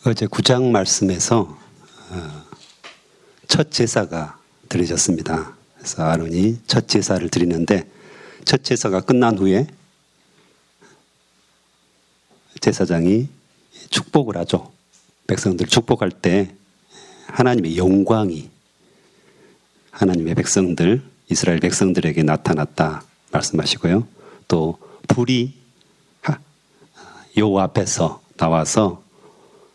어제 9장 말씀에서 첫 제사가 드려졌습니다. 그래서 아론이 첫 제사를 드리는데 첫 제사가 끝난 후에 제사장이 축복을 하죠. 백성들 축복할 때 하나님의 영광이 하나님의 백성들, 이스라엘 백성들에게 나타났다 말씀하시고요. 또 불이 여호와 앞에서 나와서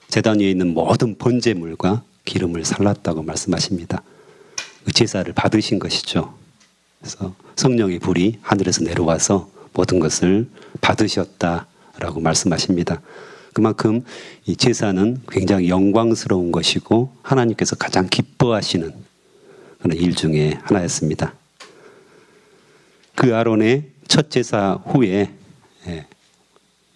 제단 위에 있는 모든 번제물과 기름을 살랐다고 말씀하십니다. 그 제사를 받으신 것이죠. 그래서 성령의 불이 하늘에서 내려와서 모든 것을 받으셨다라고 말씀하십니다. 그만큼 이 제사는 굉장히 영광스러운 것이고 하나님께서 가장 기뻐하시는 그런 일 중에 하나였습니다. 그 아론의 첫 제사 후에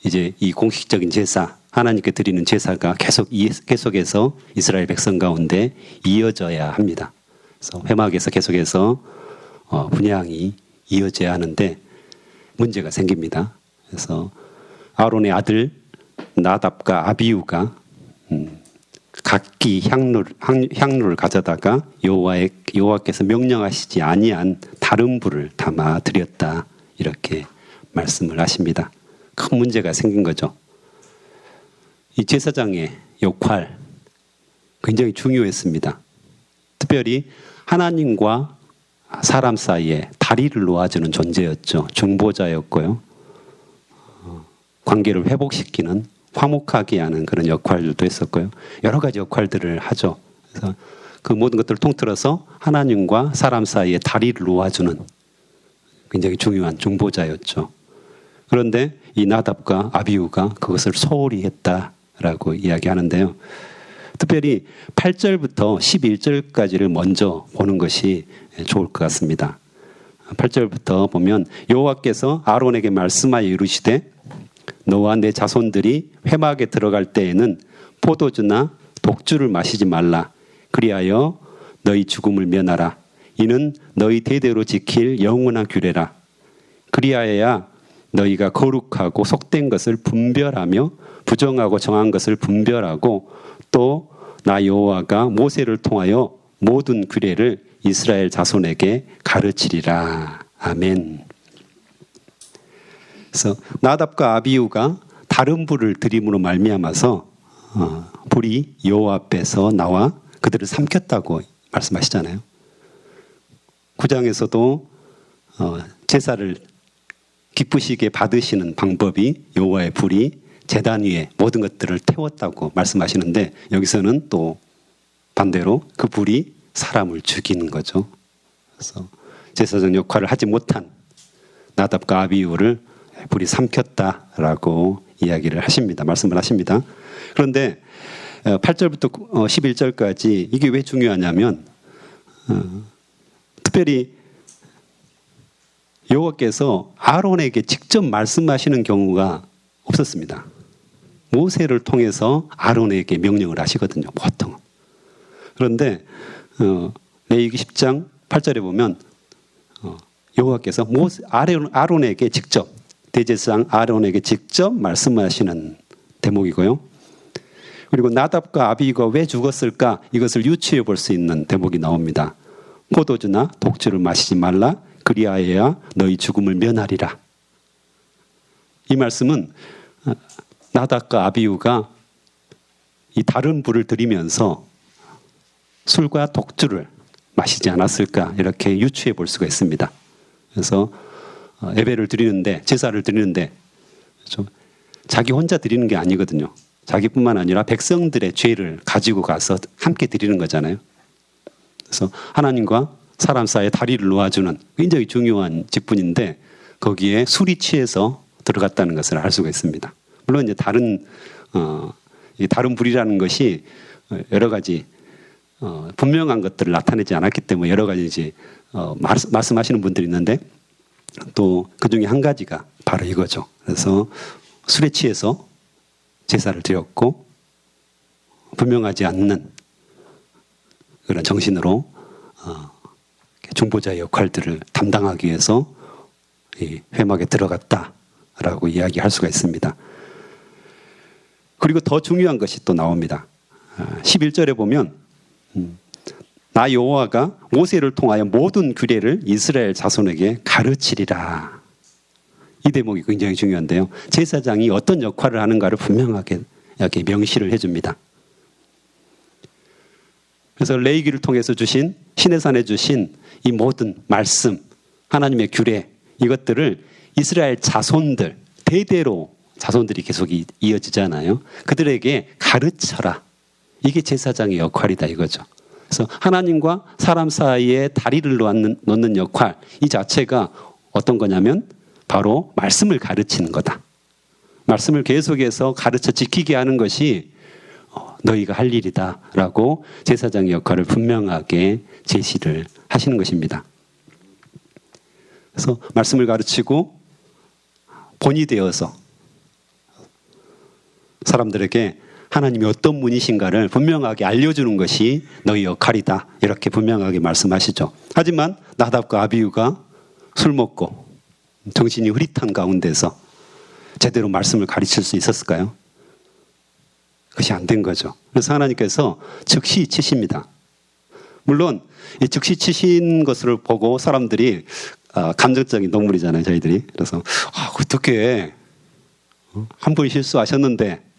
이제 이 공식적인 제사, 하나님께 드리는 제사가 계속해서 이스라엘 백성 가운데 이어져야 합니다. 그래서 회막에서 계속해서 분향이 이어져야 하는데 문제가 생깁니다. 그래서 아론의 아들 나답과 아비후가 각기 향로를 가져다가 여호와께서 명령하시지 아니한 다른 불을 담아 드렸다, 이렇게 말씀을 하십니다. 큰 문제가 생긴 거죠. 이 제사장의 역할 굉장히 중요했습니다. 특별히 하나님과 사람 사이에 다리를 놓아주는 존재였죠. 중보자였고요. 관계를 회복시키는, 화목하게 하는 그런 역할들도 했었고요. 여러 가지 역할들을 하죠. 그래서 그 모든 것들을 통틀어서 하나님과 사람 사이에 다리를 놓아주는 굉장히 중요한 중보자였죠. 그런데 이 나답과 아비후가 그것을 소홀히 했다라고 이야기하는데요. 특별히 8절부터 11절까지를 먼저 보는 것이 좋을 것 같습니다. 8절부터 보면 여호와께서 아론에게 말씀하여 이르시되 너와 내 자손들이 회막에 들어갈 때에는 포도주나 독주를 마시지 말라. 그리하여 너희 죽음을 면하라. 이는 너희 대대로 지킬 영원한 규례라. 그리하여야 너희가 거룩하고 속된 것을 분별하며 부정하고 정한 것을 분별하고 또 나 여호와가 모세를 통하여 모든 규례를 이스라엘 자손에게 가르치리라. 아멘. 그래서 나답과 아비후가 다른 불을 드림으로 말미암아서 불이 여호와 앞에서 나와 그들을 삼켰다고 말씀하시잖아요. 9장에서도 제사를 기쁘시게 받으시는 방법이 여호와의 불이 제단 위에 모든 것들을 태웠다고 말씀하시는데 여기서는 또 반대로 그 불이 사람을 죽이는 거죠. 그래서 제사장 역할을 하지 못한 나답과 아비후를 불이 삼켰다라고 이야기를 하십니다. 말씀을 하십니다. 그런데 8절부터 11절까지 이게 왜 중요하냐면 특별히 여호와께서 아론에게 직접 말씀하시는 경우가 없었습니다. 모세를 통해서 아론에게 명령을 하시거든요, 보통. 그런데 레위기 10장 8절에 보면 여호와께서 아론에게 직접, 대제사장 아론에게 직접 말씀하시는 대목이고요. 그리고 나답과 아비후가 왜 죽었을까? 이것을 유추해 볼 수 있는 대목이 나옵니다. 포도주나 독주를 마시지 말라. 그리하여야 너희 죽음을 면하리라. 이 말씀은 나답과 아비후가 이 다른 불을 드리면서 술과 독주를 마시지 않았을까, 이렇게 유추해 볼 수가 있습니다. 그래서 예배를 드리는데, 제사를 드리는데 좀 자기 혼자 드리는 게 아니거든요. 자기뿐만 아니라 백성들의 죄를 가지고 가서 함께 드리는 거잖아요. 그래서 하나님과 사람 사이에 다리를 놓아주는 굉장히 중요한 직분인데 거기에 술이 취해서 들어갔다는 것을 알 수가 있습니다. 물론 이제 다른 불이라는 것이 여러 가지 분명한 것들을 나타내지 않았기 때문에 여러 가지 이제 말씀하시는 분들이 있는데 또 그 중에 한 가지가 바로 이거죠. 그래서 술에 취해서 제사를 드렸고 분명하지 않는 그런 정신으로 중보자의 역할들을 담당하기 위해서 이 회막에 들어갔다라고 이야기할 수가 있습니다. 그리고 더 중요한 것이 또 나옵니다. 11절에 보면 나 여호와가 모세를 통하여 모든 규례를 이스라엘 자손에게 가르치리라. 이 대목이 굉장히 중요한데요. 제사장이 어떤 역할을 하는가를 분명하게 이렇게 명시를 해줍니다. 그래서 레위기를 통해서 주신 시내산에 주신 이 모든 말씀, 하나님의 규례, 이것들을 이스라엘 자손들, 대대로 자손들이 계속 이어지잖아요. 그들에게 가르쳐라. 이게 제사장의 역할이다 이거죠. 그래서 하나님과 사람 사이에 다리를 놓는 역할, 이 자체가 어떤 거냐면 바로 말씀을 가르치는 거다. 말씀을 계속해서 가르쳐 지키게 하는 것이 너희가 할 일이다라고 제사장의 역할을 분명하게 제시를 하시는 것입니다. 그래서 말씀을 가르치고 본이 되어서 사람들에게 하나님이 어떤 분이신가를 분명하게 알려주는 것이 너희 역할이다. 이렇게 분명하게 말씀하시죠. 하지만 나답과 아비후가 술 먹고 정신이 흐릿한 가운데서 제대로 말씀을 가르칠 수 있었을까요? 그것이 안 된 거죠. 그래서 하나님께서 즉시 치십니다. 물론 이 즉시 치신 것을 보고 사람들이 감정적인 동물이잖아요, 저희들이. 그래서 어떻게 한 번 실수하셨는데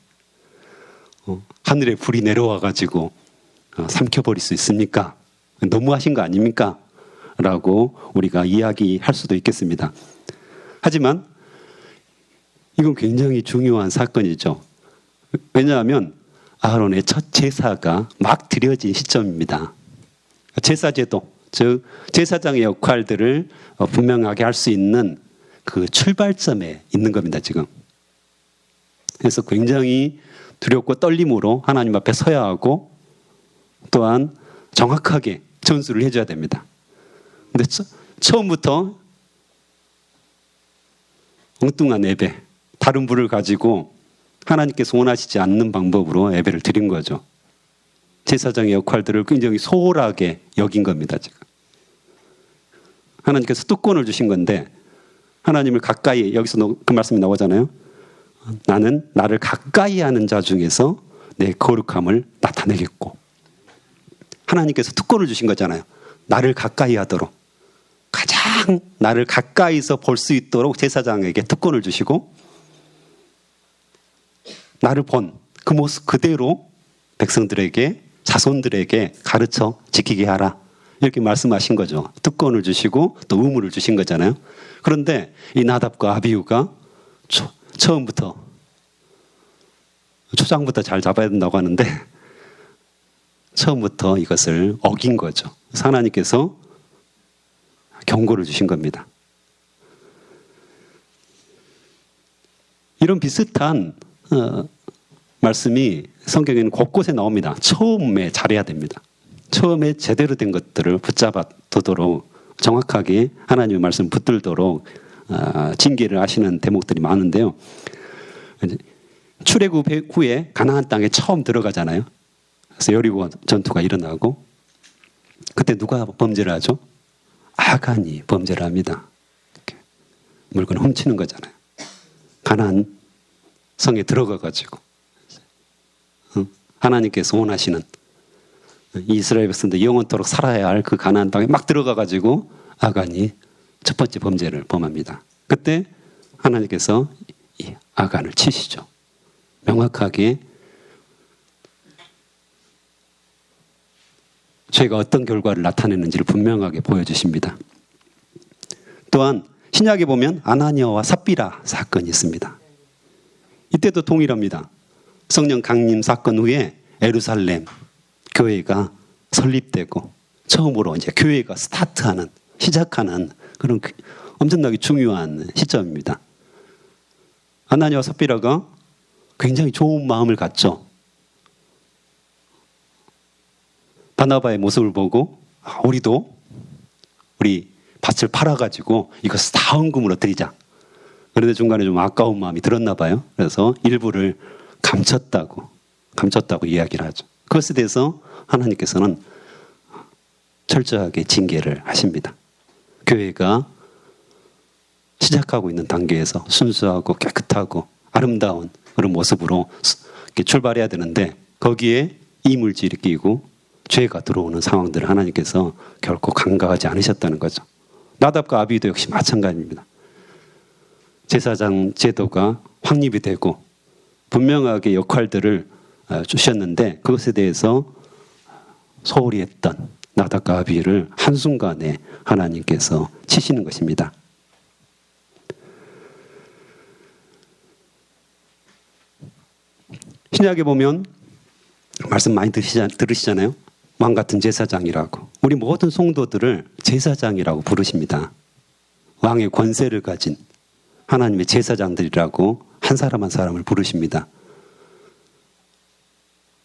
하늘에 불이 내려와 가지고 삼켜버릴 수 있습니까? 너무하신 거 아닙니까? 라고 우리가 이야기할 수도 있겠습니다. 하지만 이건 굉장히 중요한 사건이죠. 왜냐하면 아론의 첫 제사가 막 드려진 시점입니다. 제사제도, 즉 제사장의 역할들을 분명하게 할 수 있는 그 출발점에 있는 겁니다, 지금. 그래서 굉장히 두렵고 떨림으로 하나님 앞에 서야 하고 또한 정확하게 전수를 해줘야 됩니다. 근데 처음부터 엉뚱한 예배, 다른 불을 가지고 하나님께서 원하시지 않는 방법으로 예배를 드린 거죠. 제사장의 역할들을 굉장히 소홀하게 여긴 겁니다, 지금. 하나님께서 특권을 주신 건데 하나님을 가까이, 여기서 그 말씀이 나오잖아요. 나는 나를 가까이 하는 자 중에서 내 거룩함을 나타내겠고. 하나님께서 특권을 주신 거잖아요. 나를 가까이 하도록. 가장 나를 가까이서 볼 수 있도록 제사장에게 특권을 주시고 나를 본 그 모습 그대로 백성들에게, 자손들에게 가르쳐 지키게 하라. 이렇게 말씀하신 거죠. 특권을 주시고 또 의무를 주신 거잖아요. 그런데 이 나답과 아비후가 처음부터 초장부터 잘 잡아야 된다고 하는데 처음부터 이것을 어긴 거죠. 그래서 하나님께서 경고를 주신 겁니다. 이런 비슷한 말씀이 성경에는 곳곳에 나옵니다. 처음에 잘해야 됩니다. 처음에 제대로 된 것들을 붙잡아 두도록 정확하게 하나님의 말씀 붙들도록 징계를 하시는 대목들이 많은데요. 출애굽 후에 가나안 땅에 처음 들어가잖아요. 그래서 여리고 전투가 일어나고 그때 누가 범죄를 하죠? 아간이 범죄를 합니다. 물건 훔치는 거잖아요. 가나안 성에 들어가가지고 하나님께서 원하시는 이스라엘 백성들 영원토록 살아야 할 그 가나안 땅에 막 들어가가지고 아간이 첫 번째 범죄를 범합니다. 그때 하나님께서 이 아간을 치시죠. 명확하게 죄가 어떤 결과를 나타내는지를 분명하게 보여주십니다. 또한 신약에 보면 아나니아와 삽비라 사건이 있습니다. 이때도 동일합니다. 성령 강림 사건 후에 예루살렘 교회가 설립되고 처음으로 이제 교회가 스타트하는, 시작하는 그런 엄청나게 중요한 시점입니다. 아나니아와 삽비라가 굉장히 좋은 마음을 갖죠. 바나바의 모습을 보고 우리도 우리 밭을 팔아가지고 이것을 다 헌금으로 드리자. 그런데 중간에 좀 아까운 마음이 들었나 봐요. 그래서 일부를 감췄다고 이야기를 하죠. 그것에 대해서 하나님께서는 철저하게 징계를 하십니다. 교회가 시작하고 있는 단계에서 순수하고 깨끗하고 아름다운 그런 모습으로 이렇게 출발해야 되는데 거기에 이물질이 끼고 죄가 들어오는 상황들을 하나님께서 결코 간과하지 않으셨다는 거죠. 나답과 아비도 역시 마찬가지입니다. 제사장 제도가 확립이 되고 분명하게 역할들을 주셨는데 그것에 대해서 소홀히 했던 나답과 아비를 한순간에 하나님께서 치시는 것입니다. 신약에 보면 말씀 많이 들으시잖아요. 왕 같은 제사장이라고. 우리 모든 성도들을 제사장이라고 부르십니다. 왕의 권세를 가진 하나님의 제사장들이라고 한 사람 한 사람을 부르십니다.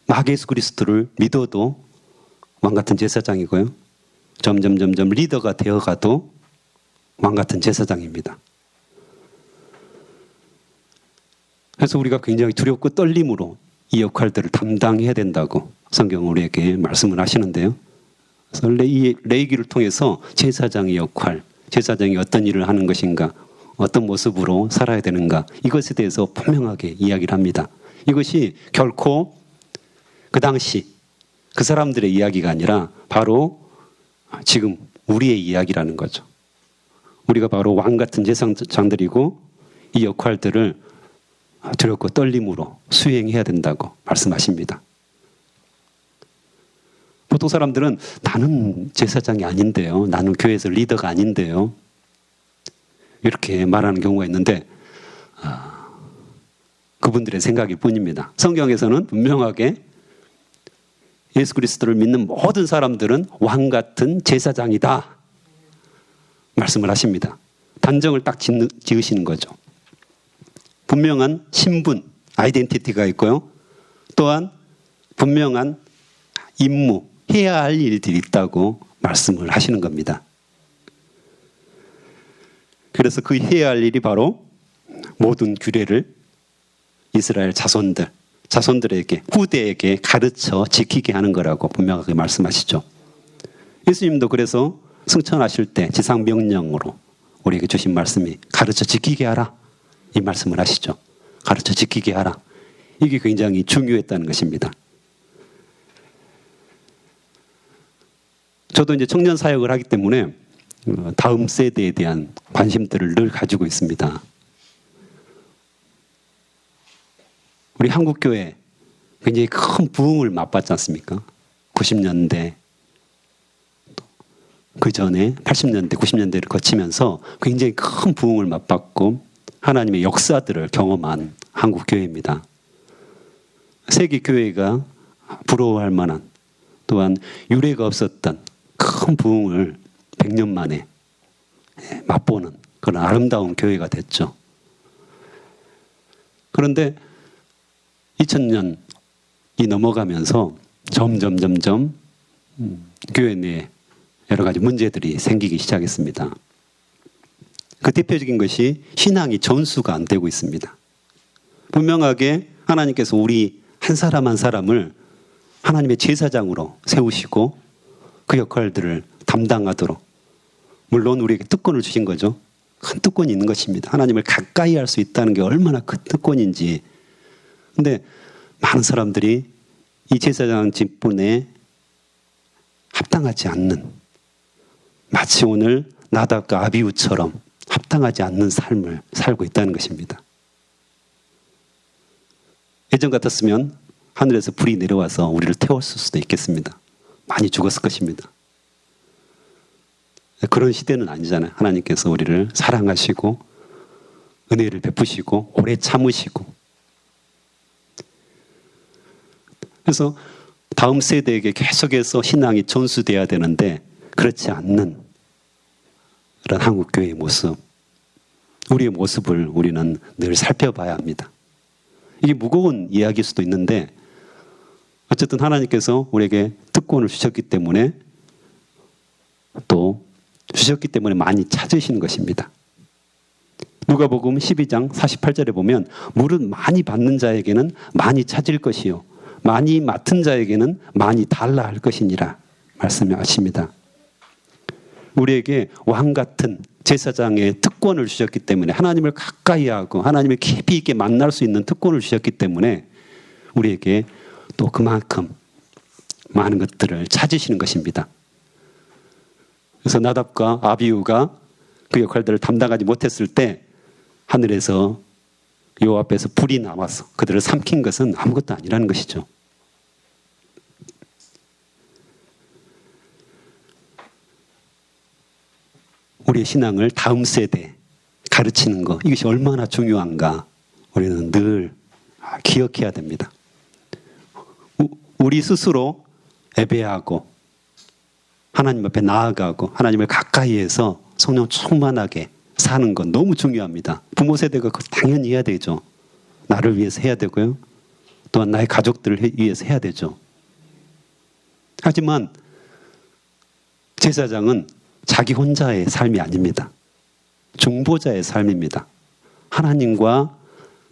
막 예수 그리스도를 믿어도 왕 같은 제사장이고요. 점점 리더가 되어가도 왕 같은 제사장입니다. 그래서 우리가 굉장히 두렵고 떨림으로 이 역할들을 담당해야 된다고 성경은 우리에게 말씀을 하시는데요. 그래서 이 레위기를 통해서 제사장의 역할, 제사장이 어떤 일을 하는 것인가, 어떤 모습으로 살아야 되는가, 이것에 대해서 분명하게 이야기를 합니다. 이것이 결코 그 당시 그 사람들의 이야기가 아니라 바로 지금 우리의 이야기라는 거죠. 우리가 바로 왕 같은 제사장들이고 이 역할들을 두렵고 떨림으로 수행해야 된다고 말씀하십니다. 보통 사람들은 나는 제사장이 아닌데요. 나는 교회에서 리더가 아닌데요. 이렇게 말하는 경우가 있는데 그분들의 생각일 뿐입니다. 성경에서는 분명하게 예수 그리스도를 믿는 모든 사람들은 왕 같은 제사장이다 말씀을 하십니다. 단정을 딱 지으시는 거죠. 분명한 신분, 아이덴티티가 있고요. 또한 분명한 임무, 해야 할 일들이 있다고 말씀을 하시는 겁니다. 그래서 그 해야 할 일이 바로 모든 규례를 이스라엘 자손들에게, 후대에게 가르쳐 지키게 하는 거라고 분명하게 말씀하시죠. 예수님도 그래서 승천하실 때 지상명령으로 우리에게 주신 말씀이 가르쳐 지키게 하라. 이 말씀을 하시죠. 가르쳐 지키게 하라. 이게 굉장히 중요했다는 것입니다. 저도 이제 청년 사역을 하기 때문에 다음 세대에 대한 관심들을 늘 가지고 있습니다. 우리 한국교회 굉장히 큰 부흥을 맛봤지 않습니까? 90년대, 그 전에 80년대, 90년대를 거치면서 굉장히 큰 부흥을 맛봤고 하나님의 역사들을 경험한 한국교회입니다. 세계교회가 부러워할 만한 또한 유례가 없었던 큰 부흥을 100년 만에 맛보는 그런 아름다운 교회가 됐죠. 그런데 2000년이 넘어가면서 점점 교회 내에 여러 가지 문제들이 생기기 시작했습니다. 그 대표적인 것이 신앙이 전수가 안 되고 있습니다. 분명하게 하나님께서 우리 한 사람 한 사람을 하나님의 제사장으로 세우시고 그 역할들을 담당하도록 물론 우리에게 특권을 주신 거죠. 큰 특권이 있는 것입니다. 하나님을 가까이 할 수 있다는 게 얼마나 큰 특권인지. 근데 많은 사람들이 이 제사장 직분에 합당하지 않는 마치 오늘 나답과 아비후처럼 합당하지 않는 삶을 살고 있다는 것입니다. 예전 같았으면 하늘에서 불이 내려와서 우리를 태웠을 수도 있겠습니다. 많이 죽었을 것입니다. 그런 시대는 아니잖아요. 하나님께서 우리를 사랑하시고 은혜를 베푸시고 오래 참으시고 그래서 다음 세대에게 계속해서 신앙이 전수돼야 되는데 그렇지 않는 그런 한국교회의 모습, 우리의 모습을 우리는 늘 살펴봐야 합니다. 이게 무거운 이야기일 수도 있는데 어쨌든 하나님께서 우리에게 특권을 주셨기 때문에 또 주셨기 때문에 많이 찾으시는 것입니다. 누가복음 12장 48절에 보면 물은 많이 받는 자에게는 많이 찾을 것이요 많이 맡은 자에게는 많이 달라 할 것이니라 말씀하십니다. 우리에게 왕 같은 제사장의 특권을 주셨기 때문에 하나님을 가까이 하고 하나님을 깊이 있게 만날 수 있는 특권을 주셨기 때문에 우리에게 또 그만큼 많은 것들을 찾으시는 것입니다. 그래서 나답과 아비후가 그 역할들을 담당하지 못했을 때 하늘에서 요 앞에서 불이 나와서 그들을 삼킨 것은 아무것도 아니라는 것이죠. 우리의 신앙을 다음 세대에 가르치는 것, 이것이 얼마나 중요한가 우리는 늘 기억해야 됩니다. 우리 스스로 예배하고 하나님 앞에 나아가고 하나님을 가까이해서 성령 충만하게 사는 건 너무 중요합니다. 부모 세대가 그거 당연히 해야 되죠. 나를 위해서 해야 되고요. 또한 나의 가족들을 위해서 해야 되죠. 하지만 제사장은 자기 혼자의 삶이 아닙니다. 중보자의 삶입니다. 하나님과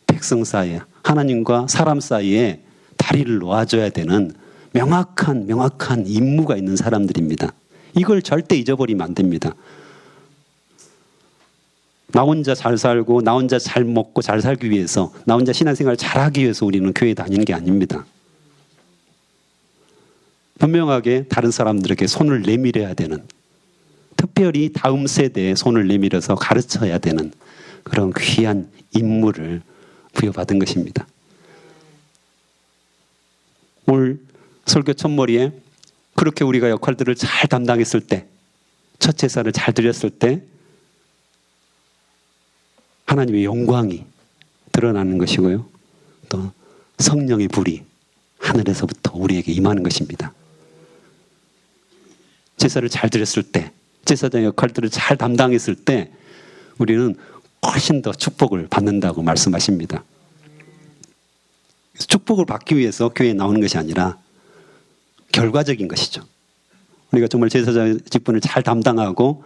백성 사이에, 하나님과 사람 사이에 다리를 놓아줘야 되는 명확한 임무가 있는 사람들입니다. 이걸 절대 잊어버리면 안 됩니다. 나 혼자 잘 살고 나 혼자 잘 먹고 잘 살기 위해서, 나 혼자 신앙생활을 잘하기 위해서 우리는 교회 다니는 게 아닙니다. 분명하게 다른 사람들에게 손을 내밀어야 되는, 특별히 다음 세대에 손을 내밀어서 가르쳐야 되는 그런 귀한 임무를 부여받은 것입니다. 오늘 설교 첫머리에 그렇게 우리가 역할들을 잘 담당했을 때, 첫 제사를 잘 드렸을 때 하나님의 영광이 드러나는 것이고요. 또 성령의 불이 하늘에서부터 우리에게 임하는 것입니다. 제사를 잘 드렸을 때, 제사장의 역할들을 잘 담당했을 때 우리는 훨씬 더 축복을 받는다고 말씀하십니다. 축복을 받기 위해서 교회에 나오는 것이 아니라 결과적인 것이죠. 우리가 정말 제사장의 직분을 잘 담당하고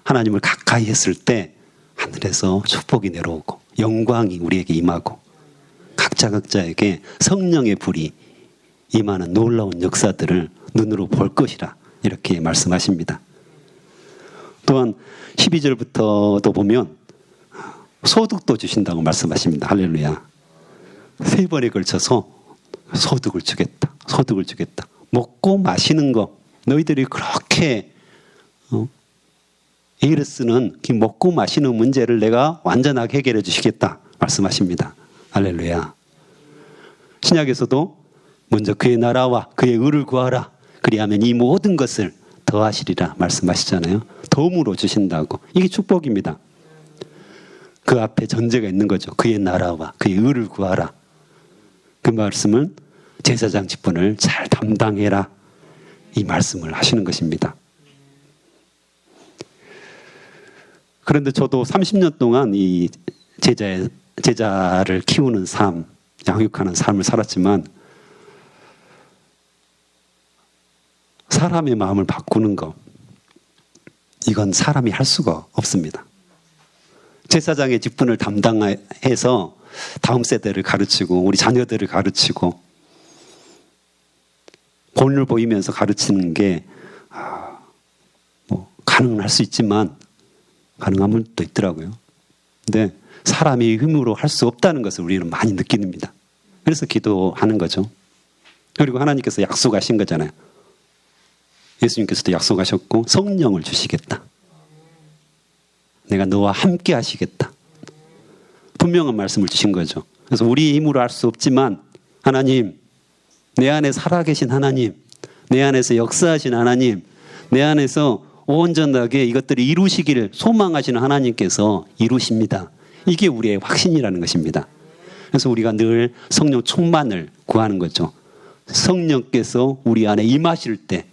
하나님을 가까이 했을 때 하늘에서 축복이 내려오고 영광이 우리에게 임하고 각자에게 성령의 불이 임하는 놀라운 역사들을 눈으로 볼 것이라 이렇게 말씀하십니다. 또한 12절부터도 보면 소득도 주신다고 말씀하십니다. 할렐루야. 3번에 걸쳐서 소득을 주겠다. 소득을 주겠다. 먹고 마시는 거, 너희들이 그렇게 애를 쓰는 그 먹고 마시는 문제를 내가 완전하게 해결해 주시겠다 말씀하십니다. 할렐루야. 신약에서도 먼저 그의 나라와 그의 의를 구하라. 그리하면 이 모든 것을 더하시리라 말씀하시잖아요. 덤으로 주신다고. 이게 축복입니다. 그 앞에 전제가 있는 거죠. 그의 나라와 그의 의를 구하라. 그 말씀은 제사장 직분을 잘 담당해라. 이 말씀을 하시는 것입니다. 그런데 저도 30년 동안 이 제자를 키우는 삶, 양육하는 삶을 살았지만 사람의 마음을 바꾸는 것, 이건 사람이 할 수가 없습니다. 제사장의 직분을 담당해서 다음 세대를 가르치고 우리 자녀들을 가르치고 본을 보이면서 가르치는 게 가능할 수 있지만 가능한 분도 있더라고요. 근데 사람의 힘으로 할 수 없다는 것을 우리는 많이 느낍니다. 그래서 기도하는 거죠. 그리고 하나님께서 약속하신 거잖아요. 예수님께서도 약속하셨고 성령을 주시겠다. 내가 너와 함께 하시겠다. 분명한 말씀을 주신 거죠. 그래서 우리 힘으로 할 수 없지만 하나님, 내 안에 살아계신 하나님, 내 안에서 역사하신 하나님, 내 안에서 온전하게 이것들을 이루시기를 소망하시는 하나님께서 이루십니다. 이게 우리의 확신이라는 것입니다. 그래서 우리가 늘 성령 충만을 구하는 거죠. 성령께서 우리 안에 임하실 때,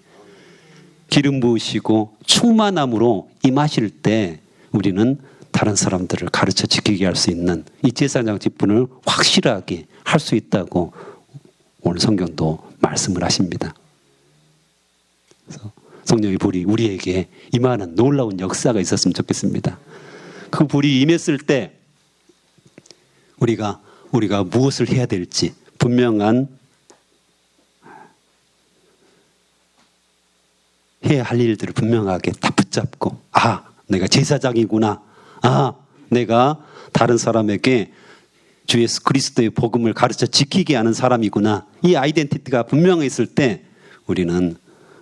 기름 부으시고 충만함으로 임하실 때 우리는 다른 사람들을 가르쳐 지키게 할 수 있는 이 제사장 직분을 확실하게 할 수 있다고 오늘 성경도 말씀을 하십니다. 그래서 성령의 불이 우리에게 임하는 놀라운 역사가 있었으면 좋겠습니다. 그 불이 임했을 때 우리가 무엇을 해야 될지 분명한 해야 할 일들을 분명하게 딱 붙잡고, 내가 제사장이구나. 내가 다른 사람에게 주 예수 그리스도의 복음을 가르쳐 지키게 하는 사람이구나. 이 아이덴티티가 분명했을 때 우리는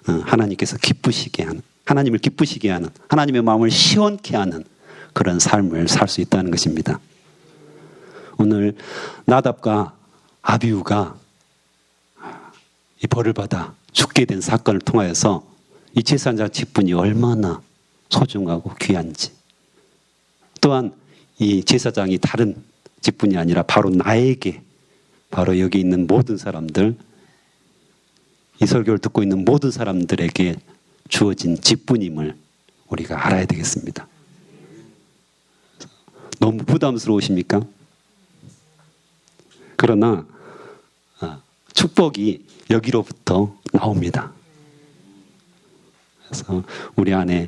하나님께서 기쁘시게 하는, 하나님을 기쁘시게 하는, 하나님의 마음을 시원케 하는 그런 삶을 살 수 있다는 것입니다. 오늘 나답과 아비후가 이 벌을 받아 죽게 된 사건을 통하여서 이 제사장 직분이 얼마나 소중하고 귀한지, 또한 이 제사장이 다른 직분이 아니라 바로 나에게, 바로 여기 있는 모든 사람들, 이 설교를 듣고 있는 모든 사람들에게 주어진 직분임을 우리가 알아야 되겠습니다. 너무 부담스러우십니까? 그러나 축복이 여기로부터 나옵니다. 그래서 우리 안에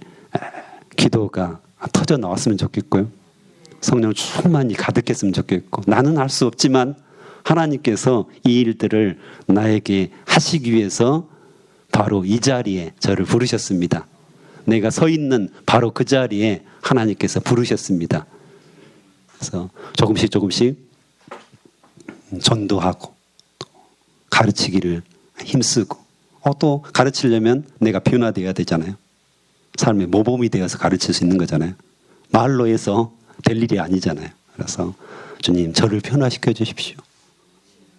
기도가 터져 나왔으면 좋겠고요. 성령 충만히 가득했으면 좋겠고, 나는 할 수 없지만 하나님께서 이 일들을 나에게 하시기 위해서 바로 이 자리에 저를 부르셨습니다. 내가 서 있는 바로 그 자리에 하나님께서 부르셨습니다. 그래서 조금씩 전도하고 가르치기를 힘쓰고, 또 가르치려면 내가 변화되어야 되잖아요. 삶의 모범이 되어서 가르칠 수 있는 거잖아요. 말로 해서 될 일이 아니잖아요. 그래서 주님, 저를 변화시켜 주십시오.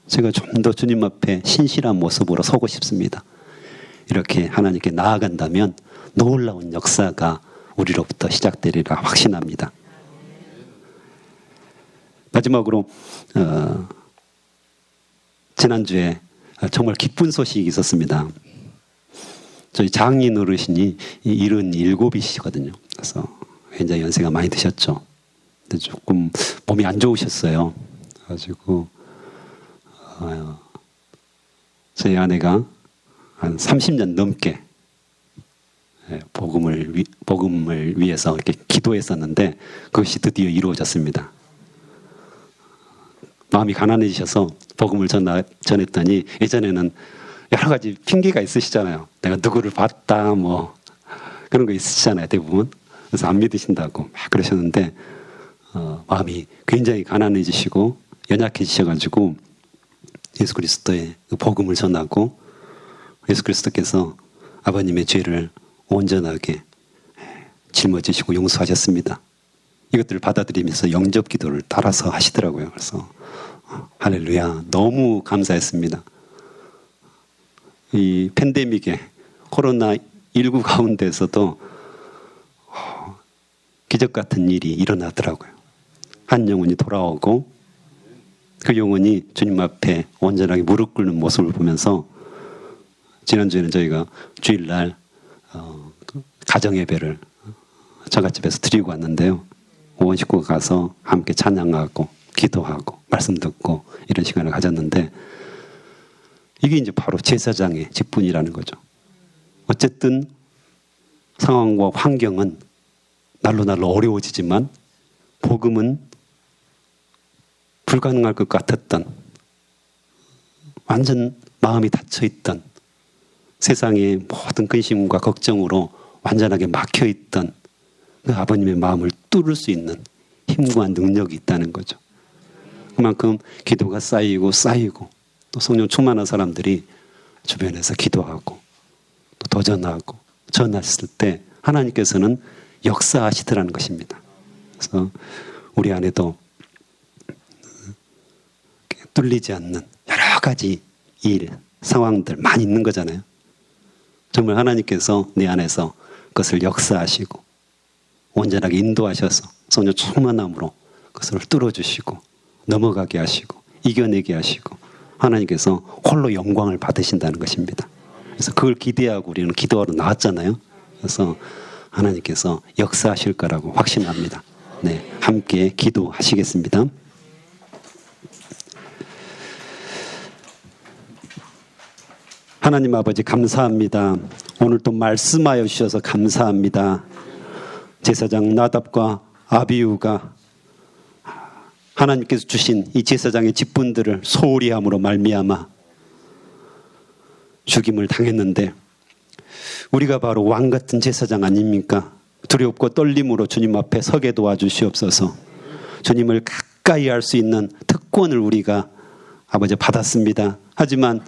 제가 좀 더 주님 앞에 신실한 모습으로 서고 싶습니다. 이렇게 하나님께 나아간다면 놀라운 역사가 우리로부터 시작되리라 확신합니다. 마지막으로 지난주에 정말 기쁜 소식이 있었습니다. 저희 장인 어르신이 77이시거든요. 그래서 굉장히 연세가 많이 드셨죠. 근데 조금 몸이 안 좋으셨어요. 그래가지고 저희 아내가 한 30년 넘게 복음을 위해서 이렇게 기도했었는데 그것이 드디어 이루어졌습니다. 마음이 가난해지셔서 복음을 전했더니, 예전에는 여러 가지 핑계가 있으시잖아요. 내가 누구를 봤다 뭐 그런 거 있으시잖아요, 대부분. 그래서 안 믿으신다고 막 그러셨는데 마음이 굉장히 가난해지시고 연약해지셔가지고 예수 그리스도의 복음을 전하고, 예수 그리스도께서 아버님의 죄를 온전하게 짊어지시고 용서하셨습니다. 이것들을 받아들이면서 영접 기도를 따라서 하시더라고요. 그래서 할렐루야, 너무 감사했습니다. 이 팬데믹에 코로나19 가운데서도 기적 같은 일이 일어나더라고요. 한 영혼이 돌아오고 그 영혼이 주님 앞에 온전하게 무릎 꿇는 모습을 보면서, 지난주에는 저희가 주일날 가정예배를 처갓집에서 드리고 왔는데요. 온 식구가 가서 함께 찬양하고 기도하고 말씀 듣고 이런 시간을 가졌는데, 이게 이제 바로 제사장의 직분이라는 거죠. 어쨌든 상황과 환경은 날로 어려워지지만 복음은 불가능할 것 같았던, 완전 마음이 닫혀있던, 세상의 모든 근심과 걱정으로 완전하게 막혀있던 그 아버님의 마음을 뚫을 수 있는 힘과 능력이 있다는 거죠. 그만큼 기도가 쌓이고 또 성령 충만한 사람들이 주변에서 기도하고 또 도전하고 전했을 때 하나님께서는 역사하시더라는 것입니다. 그래서 우리 안에도 뚫리지 않는 여러 가지 일, 상황들 많이 있는 거잖아요. 정말 하나님께서 내 안에서 그것을 역사하시고 온전하게 인도하셔서 성령 충만함으로 그것을 뚫어주시고 넘어가게 하시고 이겨내게 하시고 하나님께서 홀로 영광을 받으신다는 것입니다. 그래서 그걸 기대하고 우리는 기도하러 나왔잖아요. 그래서 하나님께서 역사하실 거라고 확신합니다. 네, 함께 기도하시겠습니다. 하나님 아버지 감사합니다. 오늘 또 말씀하여 주셔서 감사합니다. 제사장 나답과 아비후가 하나님께서 주신 이 제사장의 직분들을 소홀히 함으로 말미암아 죽임을 당했는데, 우리가 바로 왕 같은 제사장 아닙니까? 두렵고 떨림으로 주님 앞에 서게 도와주시옵소서. 주님을 가까이 할 수 있는 특권을 우리가 아버지 받았습니다. 하지만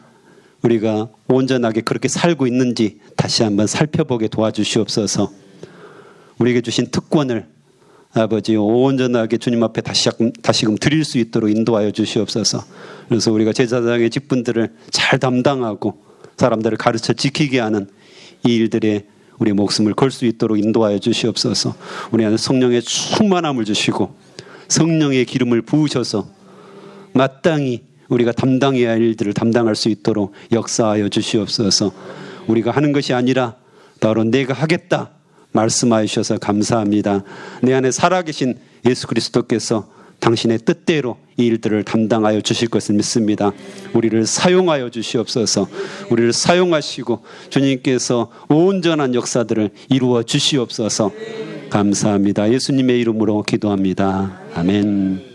우리가 온전하게 그렇게 살고 있는지 다시 한번 살펴보게 도와주시옵소서. 우리에게 주신 특권을 아버지 온전하게 주님 앞에 다시금 드릴 수 있도록 인도하여 주시옵소서. 그래서 우리가 제사장의 직분들을 잘 담당하고 사람들을 가르쳐 지키게 하는 이 일들에 우리의 목숨을 걸 수 있도록 인도하여 주시옵소서. 우리 안에 성령의 충만함을 주시고 성령의 기름을 부으셔서 마땅히 우리가 담당해야 할 일들을 담당할 수 있도록 역사하여 주시옵소서. 우리가 하는 것이 아니라 바로 내가 하겠다 말씀하여 주셔서 감사합니다. 내 안에 살아계신 예수 그리스도께서 당신의 뜻대로 이 일들을 담당하여 주실 것을 믿습니다. 우리를 사용하여 주시옵소서. 우리를 사용하시고 주님께서 온전한 역사들을 이루어 주시옵소서. 감사합니다. 예수님의 이름으로 기도합니다. 아멘.